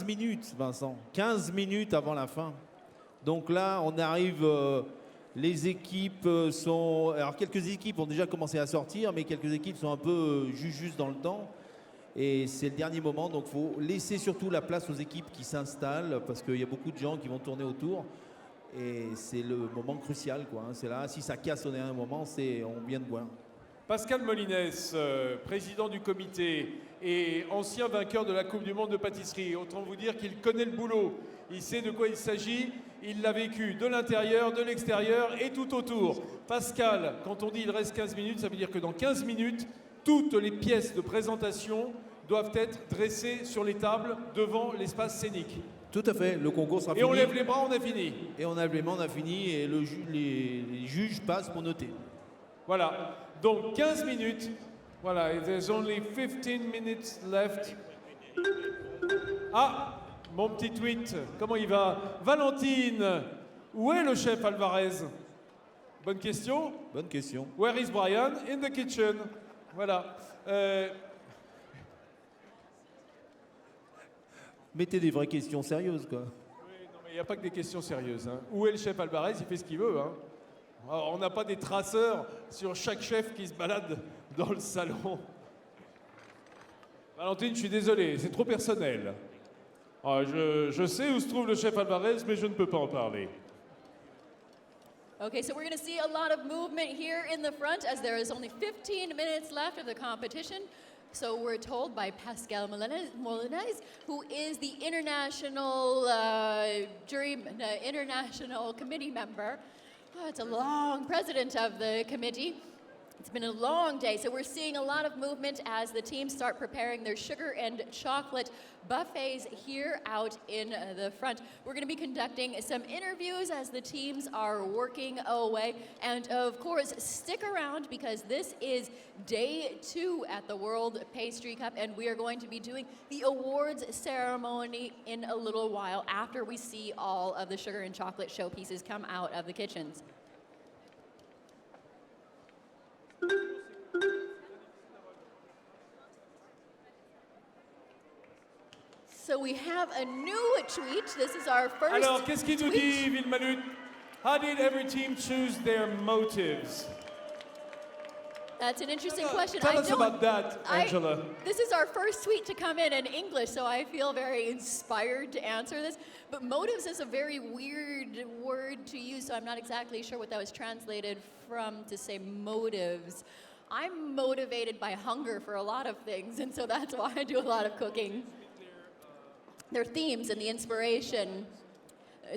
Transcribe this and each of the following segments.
minutes, Vincent. 15 minutes avant la fin. Donc là, on arrive... les équipes sont... Alors, quelques équipes ont déjà commencé à sortir, mais quelques équipes sont un peu juste dans le temps. Et c'est le dernier moment, donc il faut laisser surtout la place aux équipes qui s'installent, parce qu'il y a beaucoup de gens qui vont tourner autour. Et c'est le moment crucial, quoi. C'est là, si ça casse au dernier moment, on vient de voir. Pascal Molinès, président du comité et ancien vainqueur de la Coupe du Monde de pâtisserie. Autant vous dire qu'il connaît le boulot, il sait de quoi il s'agit, il l'a vécu de l'intérieur, de l'extérieur et tout autour. Pascal, quand on dit il reste 15 minutes, ça veut dire que dans 15 minutes, toutes les pièces de présentation doivent être dressées sur les tables devant l'espace scénique. Tout à fait, le concours sera fini. Et on lève les bras, on a fini. Et on lève les bras, on a fini et les juges passent pour noter. Voilà, donc 15 minutes. Voilà, there's only 15 minutes left. Ah, mon petit tweet, comment il va? Valentine, où est le chef Alvarez? Bonne question. Bonne question. Where is Brian? In the kitchen. Voilà. Mettez des vraies questions sérieuses, quoi. Oui, non, mais il n'y a pas que des questions sérieuses. Hein. Où est le chef Alvarez? Il fait ce qu'il veut. Hein. Alors, on n'a pas des traceurs sur chaque chef qui se balade dans le salon. Valentine, je suis désolé, c'est trop personnel. Ah, je sais où se trouve le chef Alvarez, mais je ne peux pas en parler. Okay, so we're going to see a lot of movement here in the front as there is only 15 minutes left of the competition. So we're told by Pascal Molinez, who is the international international committee member. Oh, it's a long president of the committee. It's been a long day, so we're seeing a lot of movement as the teams start preparing their sugar and chocolate buffets here out in the front. We're going to be conducting some interviews as the teams are working away. And of course, stick around because this is day 2 at the World Pastry Cup, and we are going to be doing the awards ceremony in a little while after we see all of the sugar and chocolate showpieces come out of the kitchens. So we have a new tweet. This is our first Alors, qu'est-ce qu'il nous dit, Villemanut? How did every team choose their motives? That's an interesting question. Tell us about that, Angela. This is our first tweet to come in English, so I feel very inspired to answer this. But motives is a very weird word to use, so I'm not exactly sure what that was translated from to say motives. I'm motivated by hunger for a lot of things, and so that's why I do a lot of cooking. Their themes and the inspiration.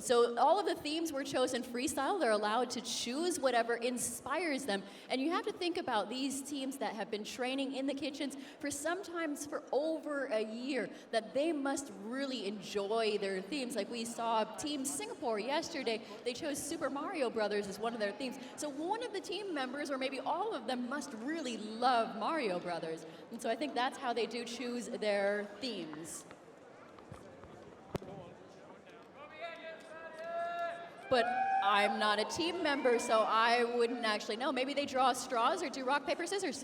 So all of the themes were chosen freestyle. They're allowed to choose whatever inspires them. And you have to think about these teams that have been training in the kitchens for sometimes for over a year, that they must really enjoy their themes. Like we saw Team Singapore yesterday, they chose Super Mario Brothers as one of their themes. So one of the team members, or maybe all of them, must really love Mario Brothers. And so I think that's how they do choose their themes. But I'm not a team member, so I wouldn't actually know. Maybe they draw straws or do rock, paper, scissors.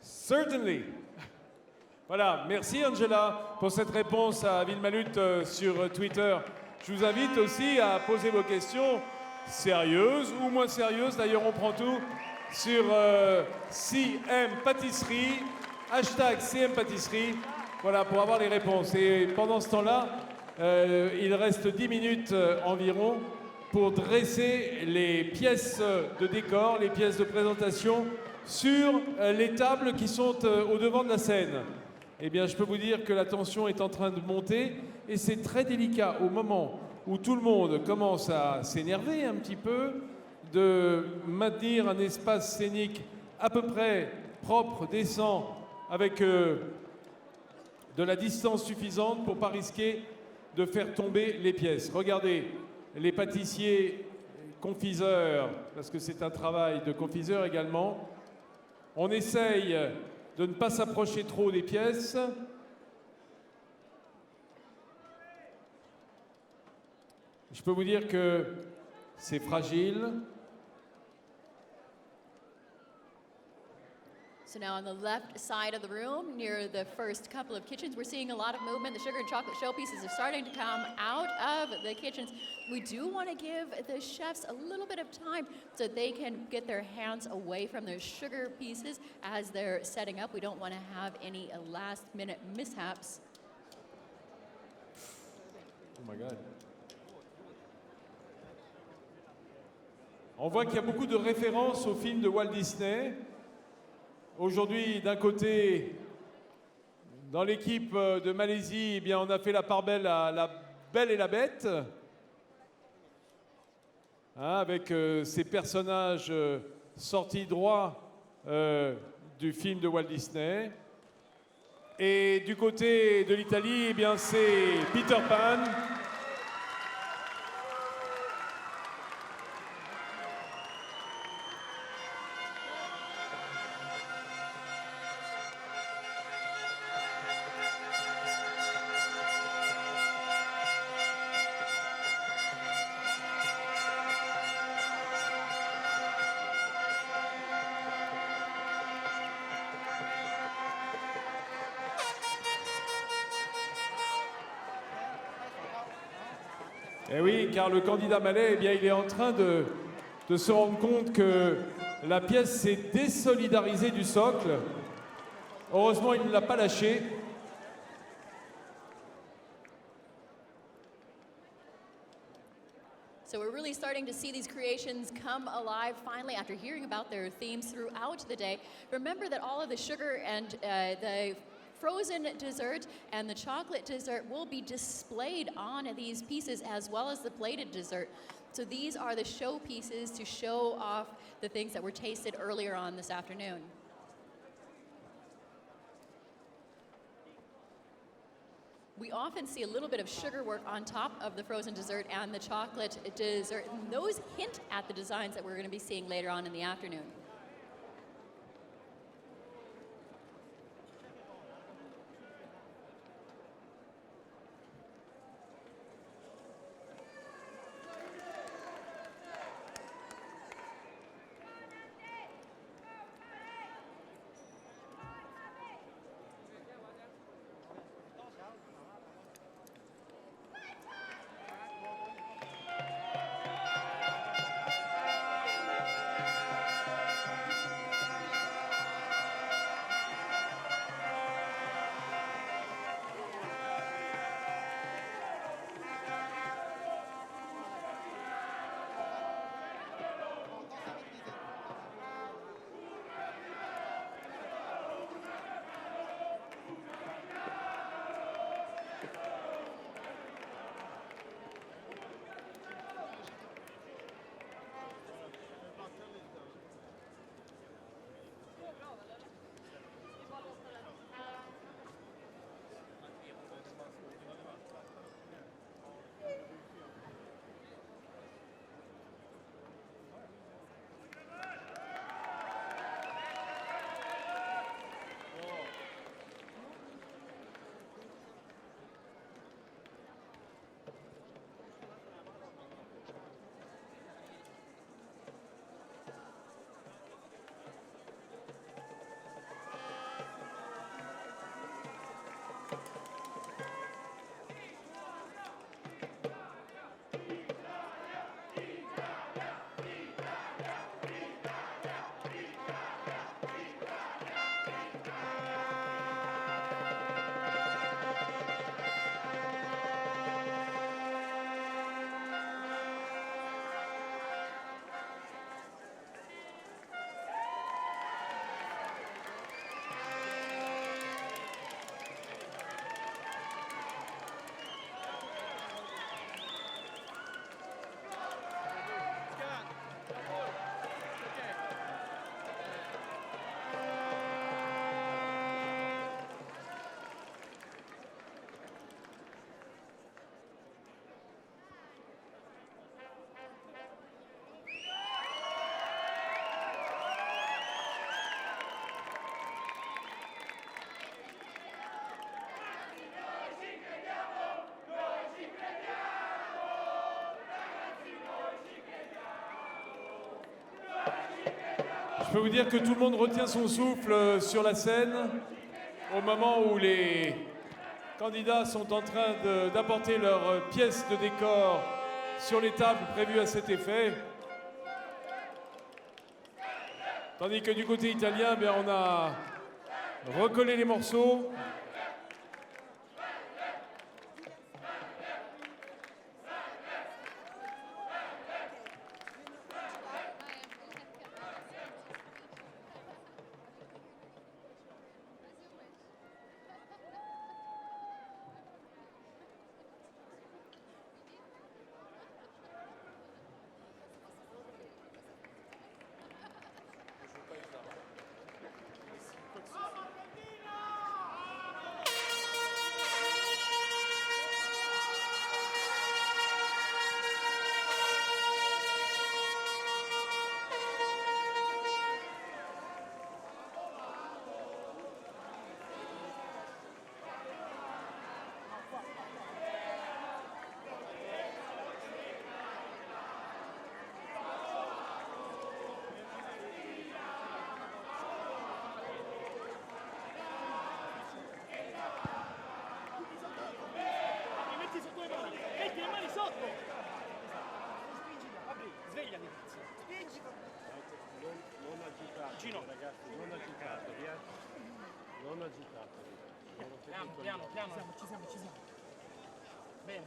Certainly. Voilà, merci Angela pour cette réponse à Villemanut sur Twitter. Je vous invite aussi à poser vos questions sérieuses ou moins sérieuses. D'ailleurs, on prend tout sur CM Pâtisserie, hashtag CM Pâtisserie, voilà, pour avoir les réponses. Et pendant ce temps-là, il reste 10 minutes environ pour dresser les pièces de décor, les pièces de présentation sur les tables qui sont au devant de la scène. Eh bien, je peux vous dire que la tension est en train de monter et c'est très délicat au moment où tout le monde commence à s'énerver un petit peu, de maintenir un espace scénique à peu près propre, décent, avec de la distance suffisante pour ne pas risquer de faire tomber les pièces. Regardez, les pâtissiers, confiseurs, parce que c'est un travail de confiseur également, on essaye de ne pas s'approcher trop des pièces. Je peux vous dire que c'est fragile. So now on the left side of the room, near the first couple of kitchens, we're seeing a lot of movement. The sugar and chocolate showpieces are starting to come out of the kitchens. We do want to give the chefs a little bit of time so they can get their hands away from their sugar pieces as they're setting up. We don't want to have any last-minute mishaps. Oh my God. On voit qu'il y a beaucoup de références aux films de Walt Disney. Aujourd'hui, d'un côté, dans l'équipe de Malaisie, eh bien, on a fait la part belle à La Belle et la Bête, hein, avec ces personnages sortis droit du film de Walt Disney. Et du côté de l'Italie, eh bien, c'est Peter Pan. Eh oui, car le candidat malais, eh bien, il est en train de se rendre compte que la pièce s'est désolidarisée du socle. Heureusement, il ne l'a pas lâché. So we're really starting to see these creations come alive finally after hearing about their themes throughout the day. Remember that all of the sugar and the frozen dessert and the chocolate dessert will be displayed on these pieces as well as the plated dessert. So these are the show pieces to show off the things that were tasted earlier on this afternoon. We often see a little bit of sugar work on top of the frozen dessert and the chocolate dessert, and those hint at the designs that we're going to be seeing later on in the afternoon. peux vous dire que tout le monde retient son souffle sur la scène au moment où les candidats sont en train d'apporter leurs pièces de décor sur les tables prévues à cet effet. Tandis que du côté italien, on a recollé les morceaux. Piano, ci siamo. Bene.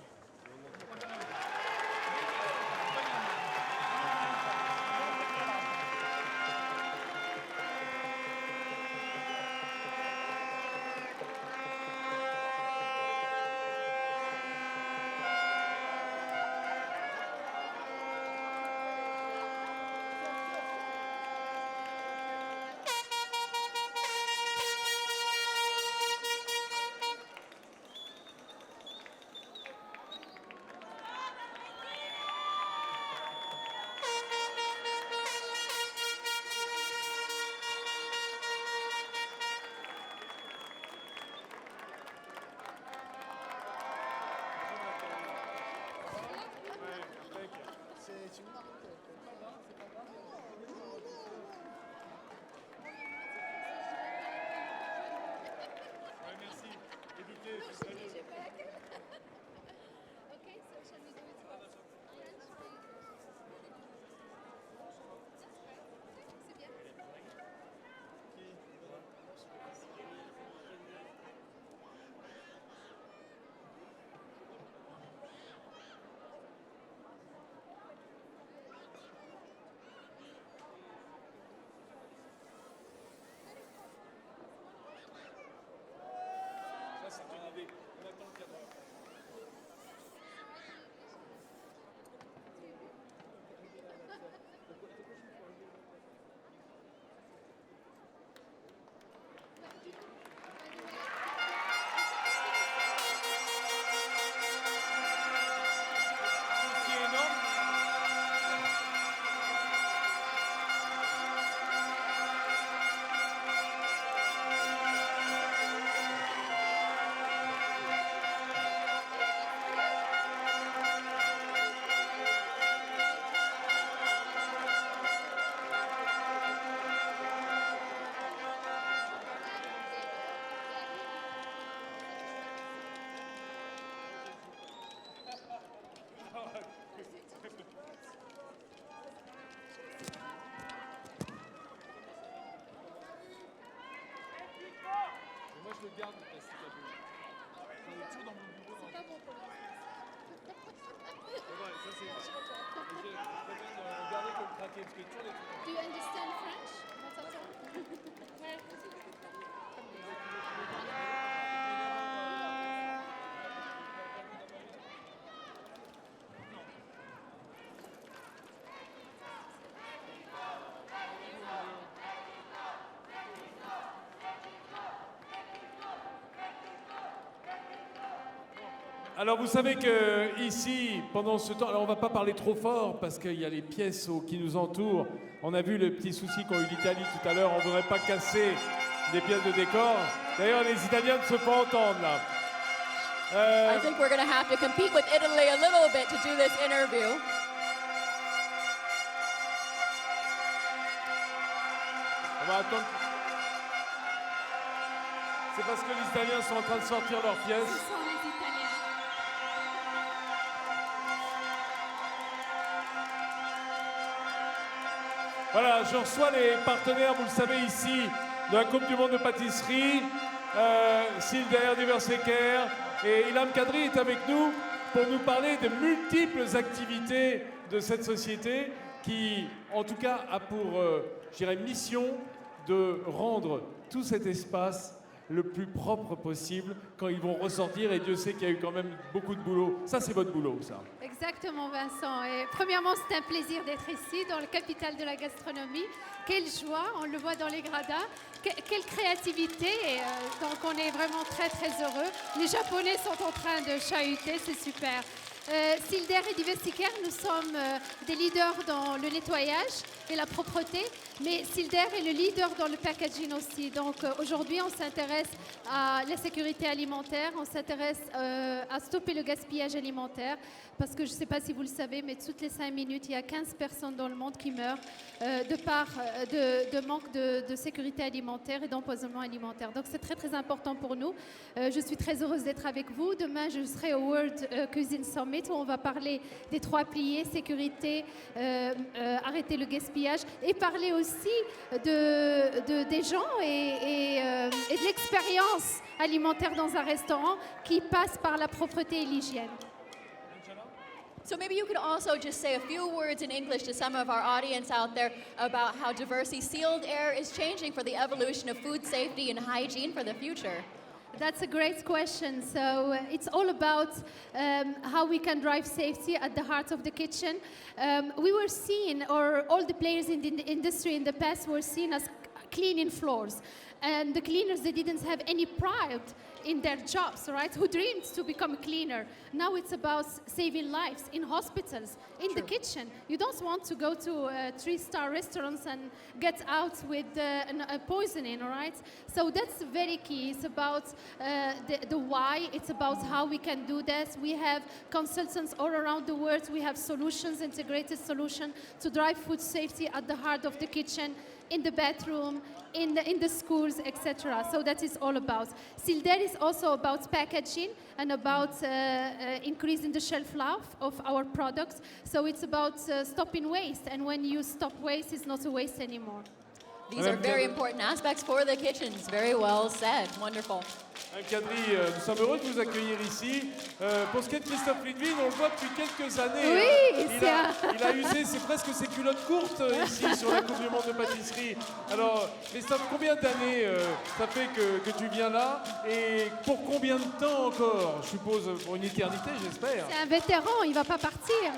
Je le garde, le plastique à deux. J'en ai toujours dans mon bureau. C'est pas bon pour le ouais, ça c'est... Je préfère garder que le craquer, parce que toujours les trucs... Do you understand French? What's that? Ouais. Alors vous savez que ici, pendant ce temps, alors on va pas parler trop fort parce qu'il y a les pièces qui nous entourent. On a vu le petit souci qu'ont eu l'Italie tout à l'heure. On voudrait pas casser des pièces de décor. D'ailleurs, les Italiens ne se font entendre là. I think we're going to have to compete with Italy a little bit to do this interview. va attendre. C'est parce que les Italiens sont en train de sortir leurs pièces. Ce sont les Italiens. Voilà, je reçois les partenaires, vous le savez ici, de la Coupe du Monde de pâtisserie. Silder du Verseker et Ilham Kadri est avec nous pour nous parler des multiples activités de cette société qui, en tout cas, a pour, je dirais, mission de rendre tout cet espace le plus propre possible quand ils vont ressortir. Et Dieu sait qu'il y a eu quand même beaucoup de boulot. Ça, c'est votre boulot, ça. Exactement, Vincent. Et premièrement, c'est un plaisir d'être ici, dans la capitale de la gastronomie. Quelle joie, on le voit dans les gradins. Quelle créativité. Et, donc, on est vraiment très, très heureux. Les Japonais sont en train de chahuter, c'est super. Silder et Diversicaire, nous sommes des leaders dans le nettoyage et la propreté, mais Silder est le leader dans le packaging aussi. Donc aujourd'hui, on s'intéresse à la sécurité alimentaire, on s'intéresse à stopper le gaspillage alimentaire, parce que je ne sais pas si vous le savez, mais toutes les 5 minutes, il y a 15 personnes dans le monde qui meurent de manque de sécurité alimentaire et d'empoisonnement alimentaire. Donc c'est très très important pour nous. Je suis très heureuse d'être avec vous. Demain, je serai au World Cuisine Summit où on va parler des 3 piliers, sécurité, arrêter le gaspillage et parler aussi des gens et de l'expérience alimentaire dans un restaurant qui passe par la propreté et l'hygiène. So maybe you could also just say a few words in English to some of our audience out there about how Diversey Sealed Air is changing for the evolution of food safety and hygiene for the future. That's a great question. So it's all about how we can drive safety at the heart of the kitchen. We were seen, or all the players in the industry in the past were seen as cleaning floors. And the cleaners, they didn't have any pride in their jobs, right? Who dreamed to become a cleaner? Now it's about saving lives in hospitals, in the kitchen. You don't want to go to 3-star restaurants and get out with a poisoning, all right? So that's very key. It's about the why. It's about how we can do this. We have consultants all around the world. We have solutions, integrated solutions to drive food safety at the heart of the kitchen, in the bathroom, in the schools, etc. So that is all about. Silder is also about packaging and about increasing the shelf life of our products. So it's about stopping waste. And when you stop waste, it's not a waste anymore. These are very important aspects for the kitchens. Very well said. Wonderful. Kadri, nous sommes heureux de vous accueillir ici. Pour ce qui est de Christophe Lidwin, on le voit depuis quelques années. Oui, il a usé presque ses culottes courtes ici sur la Coupe du Monde de pâtisserie. Alors, Christophe, combien d'années ça fait que tu viens là? Et pour combien de temps encore? Je suppose pour une éternité, j'espère. C'est un vétéran, il ne va pas partir.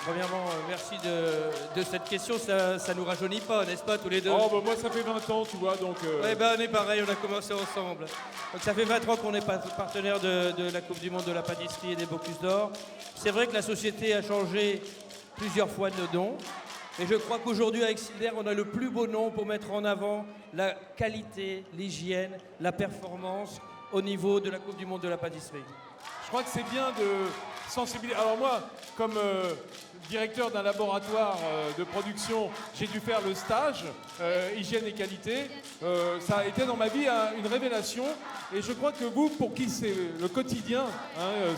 Premièrement, merci de cette question. Ça nous rajeunit pas, n'est-ce pas, tous les deux? Oh, bah, moi, ça fait 20 ans, tu vois, donc... Ouais, on est pareil, on a commencé ensemble. Donc ça fait 20 ans qu'on est partenaire de la Coupe du Monde de la pâtisserie et des Bocuse d'Or. C'est vrai que la société a changé plusieurs fois de nom. Et je crois qu'aujourd'hui, avec Silder, on a le plus beau nom pour mettre en avant la qualité, l'hygiène, la performance au niveau de la Coupe du Monde de la pâtisserie. Je crois que c'est bien de sensibiliser. Alors moi, comme directeur d'un laboratoire de production, j'ai dû faire le stage hygiène et qualité. Ça a été dans ma vie une révélation. Et je crois que vous, pour qui c'est le quotidien,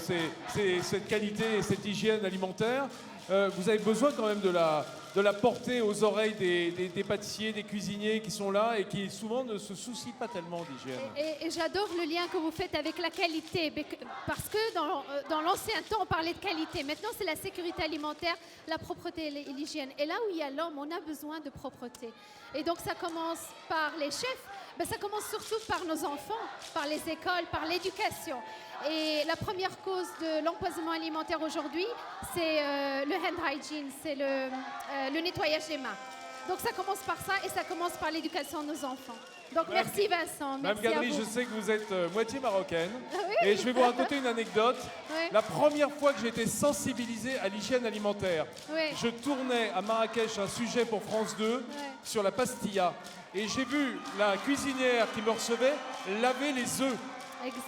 c'est cette qualité et cette hygiène alimentaire, vous avez besoin quand même de la porter aux oreilles des pâtissiers, des cuisiniers qui sont là et qui souvent ne se soucient pas tellement d'hygiène. Et j'adore le lien que vous faites avec la qualité, parce que dans l'ancien temps, on parlait de qualité. Maintenant, c'est la sécurité alimentaire, la propreté et l'hygiène. Et là où il y a l'homme, on a besoin de propreté. Et donc, ça commence par les chefs, mais ça commence surtout par nos enfants, par les écoles, par l'éducation. Et la première cause de l'empoisonnement alimentaire aujourd'hui, c'est le hand hygiene, c'est le nettoyage des mains. Donc ça commence par ça et ça commence par l'éducation de nos enfants. Donc merci Vincent, merci Madame Kadri, à vous. je sais que vous êtes moitié marocaine Oui. et je vais vous raconter une anecdote. Oui. La première fois que j'ai été sensibilisé à l'hygiène alimentaire, Oui. je tournais à Marrakech un sujet pour France 2 sur la pastilla et j'ai vu la cuisinière qui me recevait laver les œufs.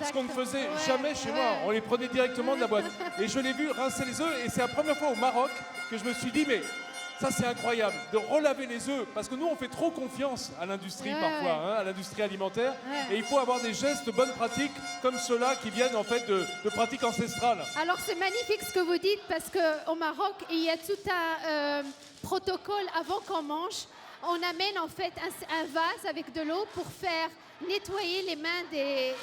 Ce qu'on ne faisait jamais chez moi. On les prenait directement de la boîte. Et je l'ai vu rincer les œufs. Et c'est la première fois au Maroc que je me suis dit, mais Ça, c'est incroyable, de relaver les œufs. Parce que nous, on fait trop confiance à l'industrie parfois, hein, à l'industrie alimentaire. Ouais. Et il faut avoir des gestes de bonnes pratiques comme ceux-là qui viennent en fait de pratiques ancestrales. Alors c'est magnifique ce que vous dites parce qu'au Maroc, il y a tout un protocole avant qu'on mange. On amène en fait un vase avec de l'eau pour faire nettoyer les mains des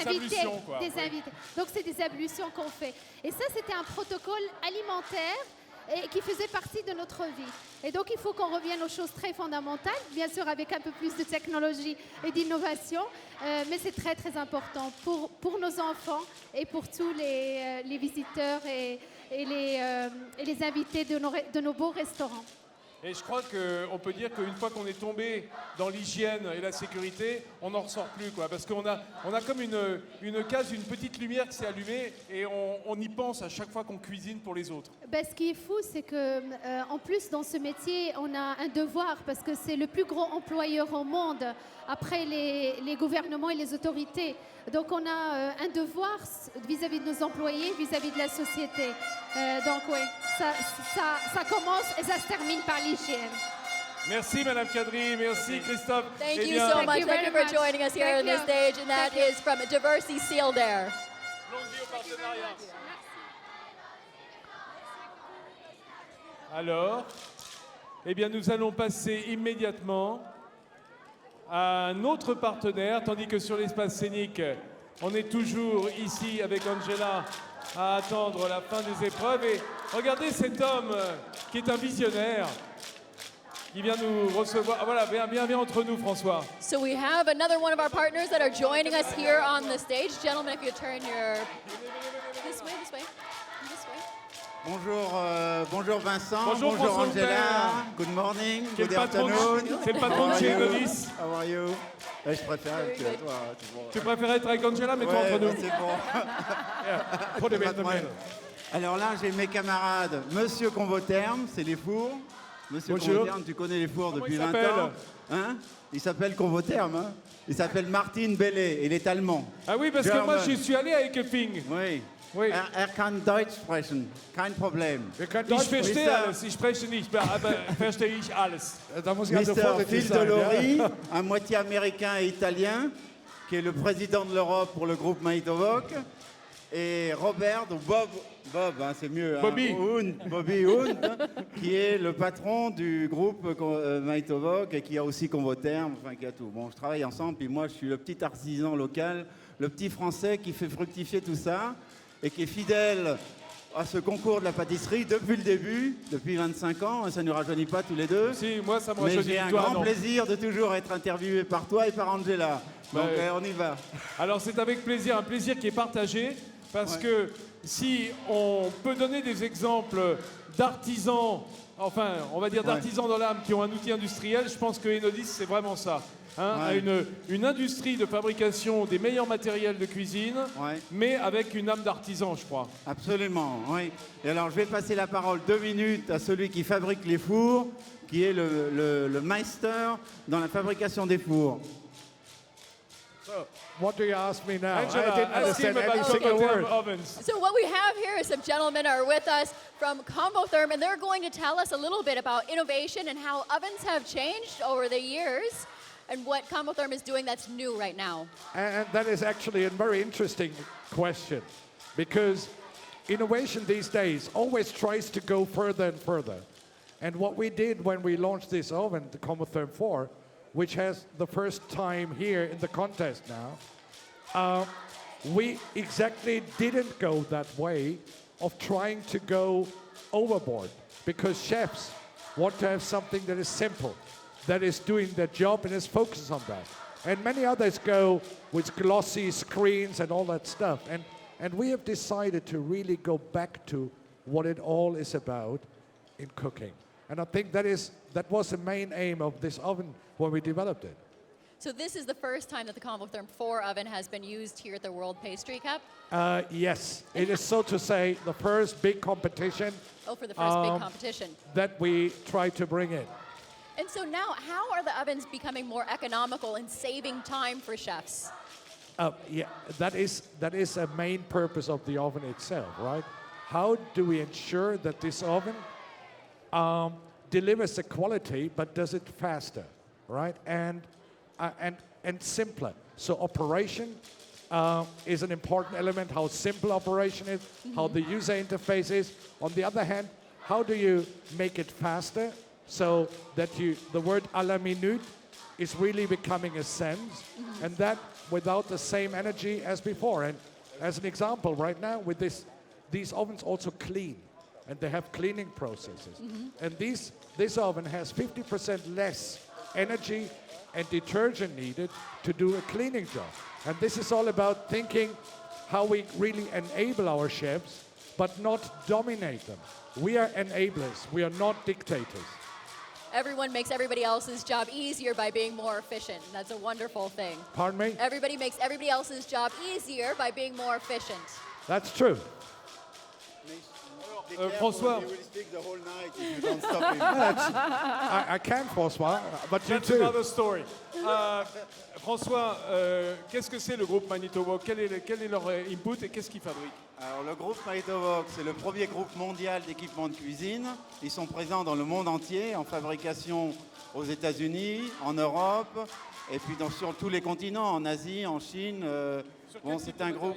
invités. Ablutions, quoi, oui. Invités. Donc c'est des ablutions qu'on fait. Et ça, c'était un protocole alimentaire et qui faisait partie de notre vie. Et donc il faut qu'on revienne aux choses très fondamentales, bien sûr avec un peu plus de technologie et d'innovation, mais c'est très très important pour nos enfants et pour tous les visiteurs et les invités de nos beaux restaurants. Et je crois qu'on peut dire qu'une fois qu'on est tombé dans l'hygiène et la sécurité, on n'en ressort plus, quoi. Parce qu'on a comme une case, une petite lumière qui s'est allumée et on y pense à chaque fois qu'on cuisine pour les autres. Ben, ce qui est fou, c'est que en plus dans ce métier, on a un devoir parce que c'est le plus gros employeur au monde après les gouvernements et les autorités. Donc on a un devoir vis-à-vis de nos employés, vis-à-vis de la société. Donc oui, ça commence et ça se termine par l'hygiène. Merci Madame Kadri, merci Christophe. Thank Eh you bien, so Thank much. you Thank very you for much. joining us here on the Thank you. stage, and that Thank you. is from Diversity Sealed Air. longue vie au partenariat. Alors, eh bien, nous allons passer immédiatement à un autre partenaire, tandis que sur l'espace scénique, on est toujours ici avec Angela à attendre la fin des épreuves. Et regardez cet homme qui est un visionnaire, qui vient nous recevoir. Ah, voilà, viens entre nous, François. So we have another one of our partners that are joining us here on the stage. Gentlemen, if you turn your this way, this way, this way. Bonjour Vincent, Bonjour François Angela, Humbert. good morning, C'est good le patron afternoon. c'est le patron de chez Novice. How are you? Je préfère être toi, c'est bon. Tu préférais être avec Angela, mais toi Ouais, entre nous. c'est bon. Put him in Pas the de problème. middle. Alors là, j'ai mes camarades, Monsieur Convotherme, c'est les fours. Monsieur Bonjour. Convotherme, tu connais les fours Comment depuis il 20 s'appelle ans. Hein? Il s'appelle Convotherme. Hein? Il s'appelle Martin Bellet, il est allemand. Ah oui, parce que moi, German. j'y suis allé avec Fing. Oui. Oui. Kann Deutsch sprechen, kein Problem. Ich verstehe alles, ich spreche nicht, aber verstehe ich alles. Da muss ich also Mr. vorsichtig Phil sein. Ja? Delory, à moitié américain et italien, qui est le président de l'Europe pour le groupe Maïtovoc. Et Robert, ou Bob, hein, c'est mieux. Hein, Bobby. Bobby Hunt, qui est le patron du groupe Maïtovoc et qui a aussi Convotherme, enfin qui a tout. Bon, je travaille ensemble, puis moi je suis le petit artisan local, le petit français qui fait fructifier tout ça et qui est fidèle à ce concours de la pâtisserie depuis le début, depuis 25 ans, et ça ne nous rajeunit pas tous les deux. Si, moi, ça me Mais rajeunit. j'ai un Toi, grand non. plaisir de toujours être interviewé par toi et par Angela. Donc Ouais. on y va. Alors, c'est avec plaisir, un plaisir qui est partagé, parce Ouais. que si on peut donner des exemples d'artisans, enfin, on va dire d'artisans dans l'âme qui ont un outil industriel, je pense que Enodis, c'est vraiment ça. Hein, Ouais. une industrie de fabrication des meilleurs matériels de cuisine, Ouais. mais avec une âme d'artisan, je crois. Absolument, oui. Et alors je vais passer la parole 2 minutes à celui qui fabrique les fours, qui est le meister dans la fabrication des fours. What do you ask me now? Angela, I didn't ask him understand every about single Coupe word. ovens. So what we have here is some gentlemen are with us from Combotherm, and they're going to tell us a little bit about innovation and how ovens have changed over the years and what Combotherm is doing that's new right now. And that is actually a very interesting question because innovation these days always tries to go further and further. And what we did when we launched this oven, the Combotherm 4, which has the first time here in the contest now, we exactly didn't go that way of trying to go overboard because chefs want to have something that is simple, that is doing their job and is focused on that. And many others go with glossy screens and all that stuff. And we have decided to really go back to what it all is about in cooking. And I think that was the main aim of this oven when we developed it. So this is the first time that the Combotherm 4 oven has been used here at the World Pastry Cup. Yes, it is so to say the first big competition Oh, for the first big competition. that we try to bring in. And so now, how are the ovens becoming more economical and saving time for chefs? Yeah, that is a main purpose of the oven itself, right? How do we ensure that this oven delivers the quality but does it faster, right? And simpler. So operation is an important element, how simple operation is, how the user interface is. On the other hand, how do you make it faster so that the word à la minute is really becoming a sense, and that without the same energy as before. And as an example, right now with these ovens also clean, and they have cleaning processes. And this oven has 50% less energy and detergent needed to do a cleaning job. And this is all about thinking how we really enable our chefs, but not dominate them. We are enablers, we are not dictators. Everyone makes everybody else's job easier by being more efficient. That's a wonderful thing. Pardon me? Everybody makes everybody else's job easier by being more efficient. That's true. François. He will speak the whole night if you don't stop him. I can, François, but you That's too. another story. François, qu'est-ce que c'est le groupe Manitowoc? Quel est leur input et qu'est-ce qu'ils fabriquent? Alors, le groupe Manitowoc, c'est le premier groupe mondial d'équipements de cuisine. Ils sont présents dans le monde entier, en fabrication aux États-Unis, en Europe, et puis sur tous les continents, en Asie, en Chine. C'est un groupe.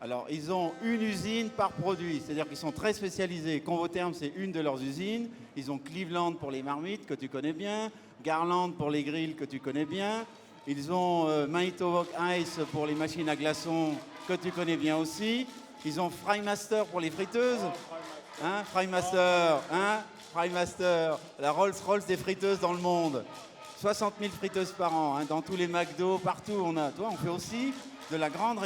Alors, ils ont une usine par produit, c'est-à-dire qu'ils sont très spécialisés. Convotherm, c'est une de leurs usines. Ils ont Cleveland pour les marmites, que tu connais bien, Garland pour les grilles, que tu connais bien. Ils ont Manitowoc Ice pour les machines à glaçons, que tu connais bien aussi. Ils ont Frymaster pour les friteuses. Hein, Frymaster, la Rolls-Royce des friteuses dans le monde. 60 000 friteuses par an, hein, dans tous les McDo, partout. On fait aussi de la grande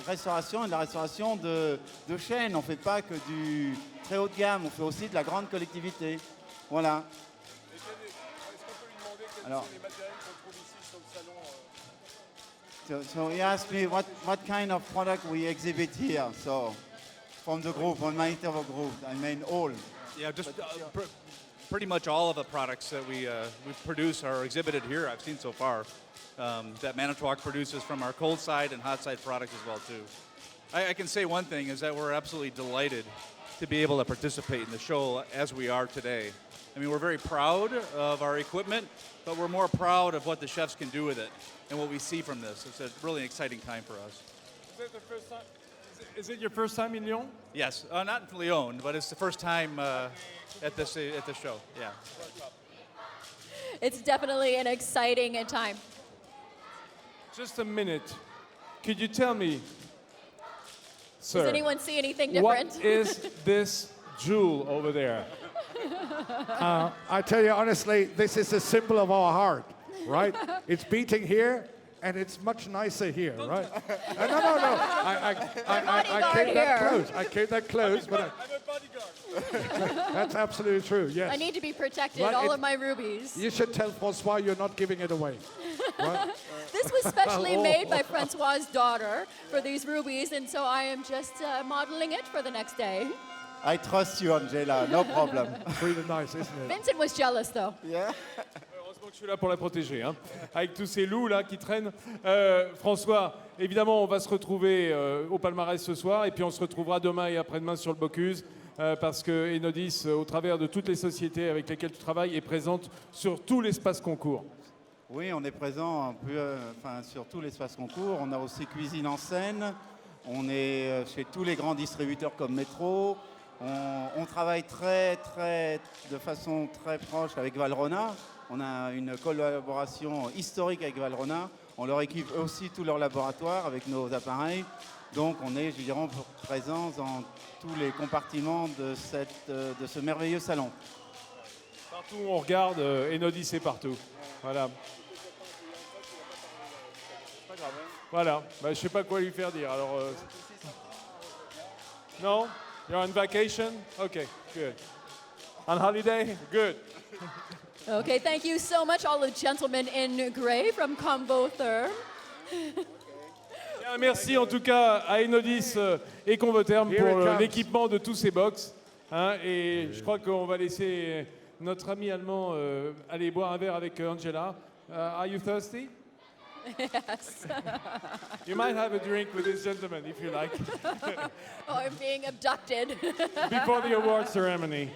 restauration et de la restauration de chaînes. On ne fait pas que du très haut de gamme, on fait aussi de la grande collectivité. Voilà. Est-ce qu'on peut lui demander quels Alors, sont les matériels qu'on trouve ici sur le salon So he asked me what kind of product we exhibit here. So from the group, on Manitowoc group, I mean all. Yeah, just pretty much all of the products that we produce are exhibited here. I've seen so far that Manitowoc produces from our cold side and hot side products as well too. I can say one thing is that we're absolutely delighted to be able to participate in the show as we are today. I mean, we're very proud of our equipment, but we're more proud of what the chefs can do with it and what we see from this. It's a really exciting time for us. Is it your first time in Lyon? Yes, not in Lyon, but it's the first time at this show. Yeah. It's definitely an exciting time. Just a minute. Could you tell me, sir, Does anyone see anything different? what is this jewel over there? I tell you honestly, this is a symbol of our heart, right? It's beating here, and it's much nicer here, right? No. I came that close. I came that close, but I'm a bodyguard. that's absolutely true. Yes. I need to be protected, Right, all of my rubies. You should tell François you're not giving it away. Right? This was specially made by Francois' daughter for these rubies, and so I am just modeling it for the next day. I trust you, Angela, no problem. Pretty nice, isn't it? Vincent was jealous, though. Yeah. Heureusement que je suis là pour la protéger, hein, avec tous ces loups là qui traînent. François, évidemment, on va se retrouver au palmarès ce soir, et puis on se retrouvera demain et après-demain sur le Bocuse, parce que Enodis, au travers de toutes les sociétés avec lesquelles tu travailles, est présente sur tout l'espace concours. Oui, on est présent un peu sur tout l'espace concours. On a aussi Cuisine en scène. On est chez tous les grands distributeurs comme Métro. On travaille de façon très proche avec Valrhona. On a une collaboration historique avec Valrhona. On leur équipe aussi tous leurs laboratoires avec nos appareils. Donc on est, je dirais, présents dans tous les compartiments de ce merveilleux salon. Partout où on regarde, Enodis est partout. Voilà. Voilà. Bah, je sais pas quoi lui faire dire. Alors, non? You're on vacation? Okay, good. On holiday? Good. Okay, thank you so much, all the gentlemen in gray from Coupe. Bien, merci en tout cas à Enodis et Convotherm pour l'équipement de tous ces box. Hein, et je crois qu'on va laisser notre ami allemand aller boire un verre avec Angela. Are you thirsty? Yes. You might have a drink with this gentleman if you like. Oh, I'm being abducted. Before the award ceremony.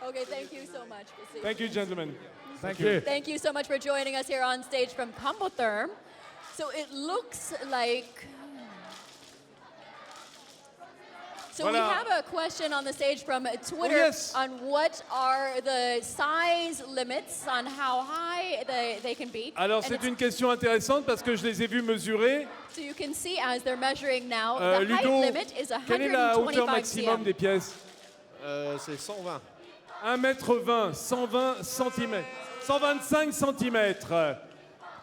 Okay, thank you so much. Thank you, gentlemen. Thank you. Thank you so much for joining us here on stage from Combotherm. So it looks like... So we Voilà. have a question on the stage from Twitter yes. on what are the size limits on how high they can be. Alors, And c'est it's- une question intéressante parce que je les ai vus mesurer. So you can see as they're measuring now, the height Ludo, limit is quelle est la hauteur 125 maximum cm. des pièces? C'est 120. 1m20, 120 cm. 125 cm.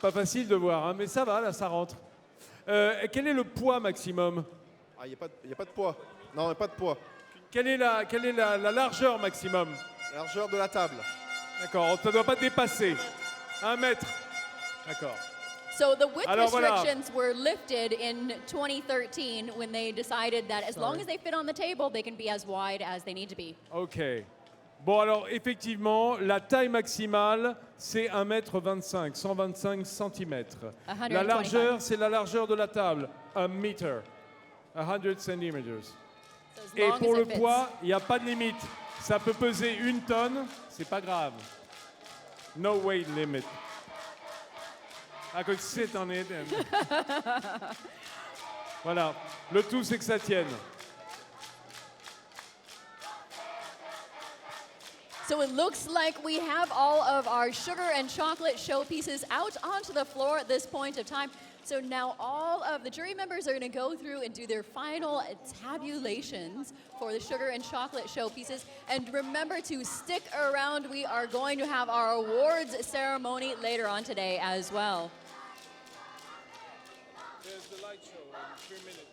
Pas facile de voir, hein, mais ça va, là, ça rentre. Quel est le poids maximum? Ah, il n'y a pas de poids. Non, il n'y a pas de poids. Quelle est la largeur maximum? La largeur de la table. D'accord, ça ne doit pas dépasser 1 mètre. D'accord. So the width Alors, voilà. restrictions were lifted in 2013 when they decided that as long as they fit on the table, they can be as wide as they need to be. Ok. Bon, alors, effectivement, la taille maximale, c'est 1m25, 125 cm. La 125. largeur, c'est la largeur de la table, 1 meter, 100 cm. So as Et long pour as le it fits. poids, il n'y a pas de limite. Ça peut peser 1 tonne, c'est pas grave. No weight limit. I could sit on it. Voilà. Le tout, c'est que ça tienne. So it looks like we have all of our sugar and chocolate showpieces out onto the floor at this point of time. So now all of the jury members are going to go through and do their final tabulations for the sugar and chocolate showpieces. And remember to stick around. We are going to have our awards ceremony later on today as well. There's the light show in 3 minutes.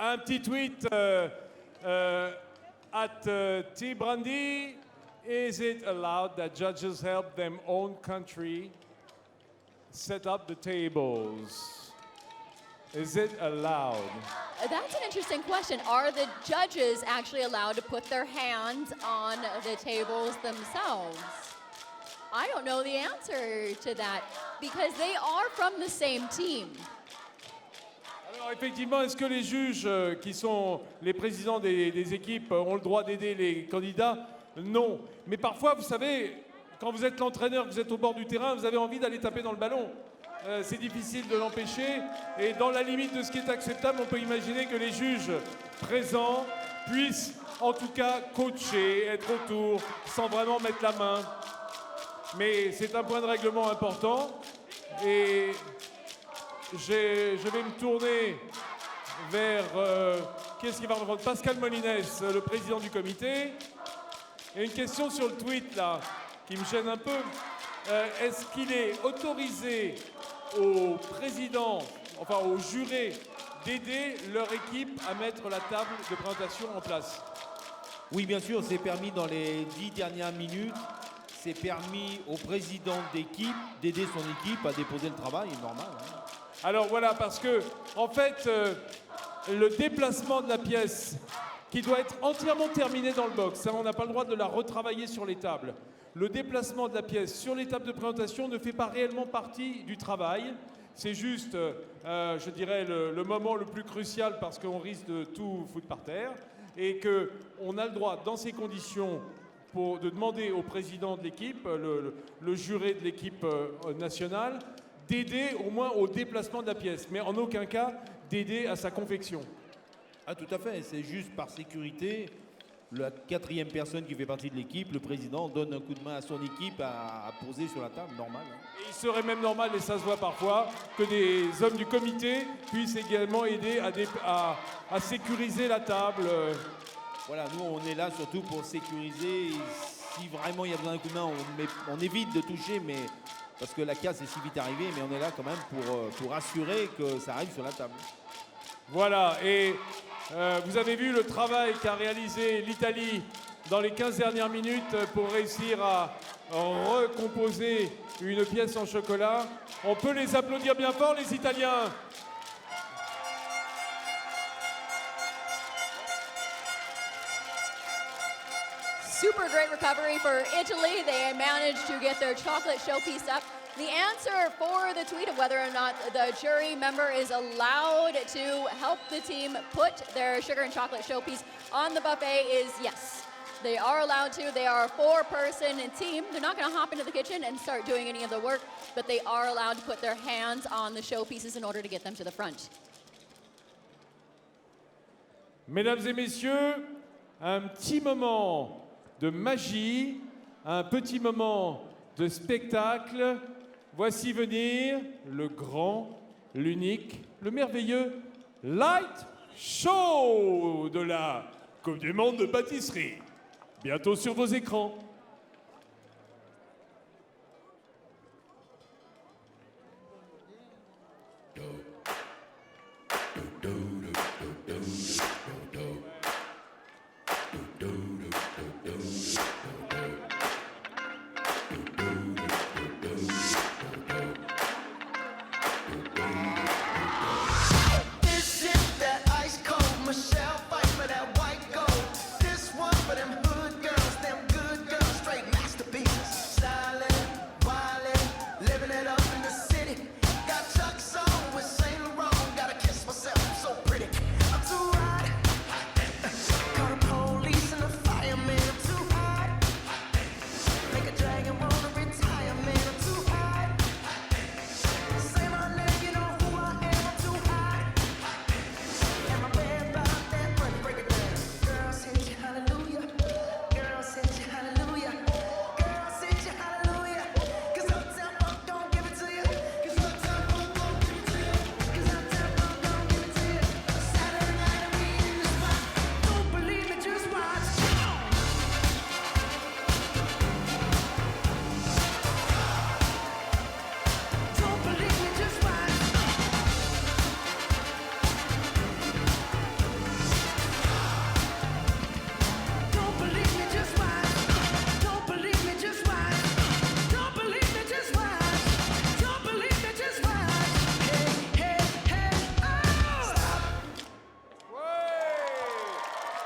Un petit tweet at T. Brandy. Is it allowed that judges help them own country set up the tables? Is it allowed? That's an interesting question. Are the judges actually allowed to put their hands on the tables themselves? I don't know the answer to that because they are from the same team. Alors effectivement, est-ce que les juges qui sont les présidents des équipes ont le droit d'aider les candidats? Non. Mais parfois, vous savez, quand vous êtes l'entraîneur, vous êtes au bord du terrain, vous avez envie d'aller taper dans le ballon. C'est difficile de l'empêcher. Et dans la limite de ce qui est acceptable, on peut imaginer que les juges présents puissent en tout cas coacher, être autour, sans vraiment mettre la main. Mais c'est un point de règlement important. Et je vais me tourner vers qu'est-ce qui va répondre? Pascal Molines, le président du comité. Il y a une question sur le tweet là qui me gêne un peu. Est-ce qu'il est autorisé aux présidents, enfin aux jurés, d'aider leur équipe à mettre la table de présentation en place? Oui, bien sûr, c'est permis dans les 10 dernières minutes. C'est permis au président d'équipe d'aider son équipe à déposer le travail, normal. Hein. Alors voilà, parce que, en fait, le déplacement de la pièce, qui doit être entièrement terminée dans le box, ça, on n'a pas le droit de la retravailler sur les tables. Le déplacement de la pièce sur les tables de présentation ne fait pas réellement partie du travail. C'est juste, je dirais, le moment le plus crucial parce qu'on risque de tout foutre par terre et qu'on a le droit, dans ces conditions, de demander au président de l'équipe, le juré de l'équipe nationale, d'aider au moins au déplacement de la pièce, mais en aucun cas d'aider à sa confection. Ah, tout à fait, c'est juste par sécurité. La quatrième personne qui fait partie de l'équipe, le président, donne un coup de main à son équipe à poser sur la table, normal. Hein. Et il serait même normal, et ça se voit parfois, que des hommes du comité puissent également aider à sécuriser la table. Voilà, nous on est là surtout pour sécuriser. Et si vraiment il y a besoin d'un coup de main, on évite de toucher, mais parce que la casse est si vite arrivée, mais on est là quand même pour assurer que ça arrive sur la table. Voilà, et vous avez vu le travail qu'a réalisé l'Italie dans les 15 dernières minutes pour réussir à recomposer une pièce en chocolat. On peut les applaudir bien fort, les Italiens. Super great recovery for Italy. They managed to get their chocolate showpiece up. The answer for the tweet of whether or not the jury member is allowed to help the team put their sugar and chocolate showpiece on the buffet is yes. They are allowed to. They are a 4-person team. They're not going to hop into the kitchen and start doing any of the work, but they are allowed to put their hands on the showpieces in order to get them to the front. Mesdames et messieurs, un petit moment de magie, un petit moment de spectacle. Voici venir le grand, l'unique, le merveilleux Light Show de la Coupe du Monde de Pâtisserie. Bientôt sur vos écrans.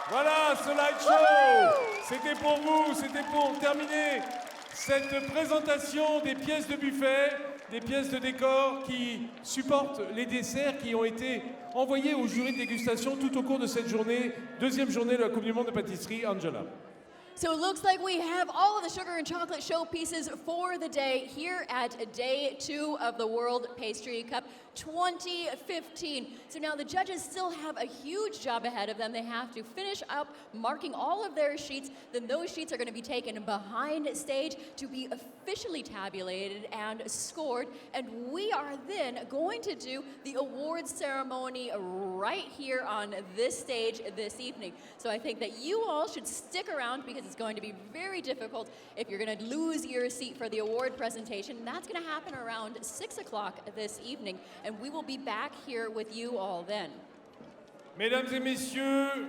Voilà, ce light show, c'était pour vous, c'était pour terminer cette présentation des pièces de buffet, des pièces de décor qui supportent les desserts qui ont été envoyés au jury de dégustation tout au cours de cette journée, deuxième journée de la Coupe du Monde de pâtisserie. Angela. So it looks like we have all of the sugar and chocolate showpieces for the day here at day 2 of the World Pastry Cup 2015. So now the judges still have a huge job ahead of them. They have to finish up marking all of their sheets. Then those sheets are going to be taken behind stage to be officially tabulated and scored. And we are then going to do the awards ceremony right here on this stage this evening. So I think that you all should stick around because it's going to be very difficult if you're going to lose your seat for the award presentation. And that's going to happen around 6 o'clock this evening. And we will be back here with you all then. Mesdames et messieurs,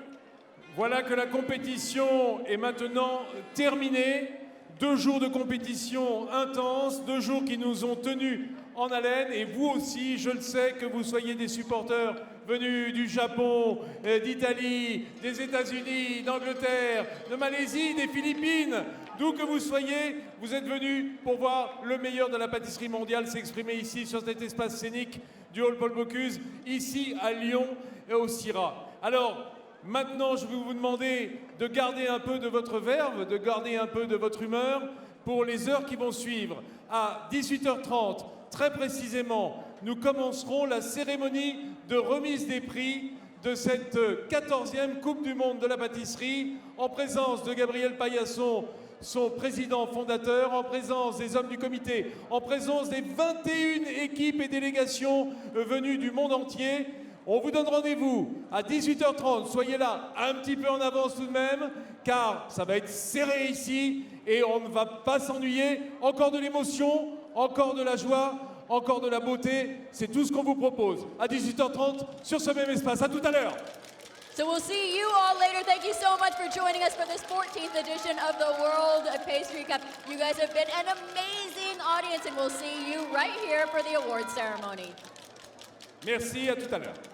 voilà que la compétition est maintenant terminée. 2 jours de compétition intense, 2 jours qui nous ont tenus en haleine. Et vous aussi, je le sais, que vous soyez des supporters venus du Japon, d'Italie, des États-Unis, d'Angleterre, de Malaisie, des Philippines, d'où que vous soyez, vous êtes venus pour voir le meilleur de la pâtisserie mondiale s'exprimer ici sur cet espace scénique du Hall Paul Bocuse, ici à Lyon et au Sirha. Alors, maintenant, je vais vous demander de garder un peu de votre verve, de garder un peu de votre humeur pour les heures qui vont suivre. À 18h30, très précisément, nous commencerons la cérémonie de remise des prix de cette 14e Coupe du Monde de la pâtisserie en présence de Gabriel Paillasson, son président fondateur, en présence des hommes du comité, en présence des 21 équipes et délégations venues du monde entier. On vous donne rendez-vous à 18h30. Soyez là un petit peu en avance tout de même, car ça va être serré ici et on ne va pas s'ennuyer. Encore de l'émotion, encore de la joie, encore de la beauté. C'est tout ce qu'on vous propose à 18h30 sur ce même espace. À tout à l'heure. So we'll see you all later. Thank you so much for joining us for this 14th edition of the World Pastry Cup. You guys have been an amazing audience, and we'll see you right here for the awards ceremony. Merci, à tout à l'heure.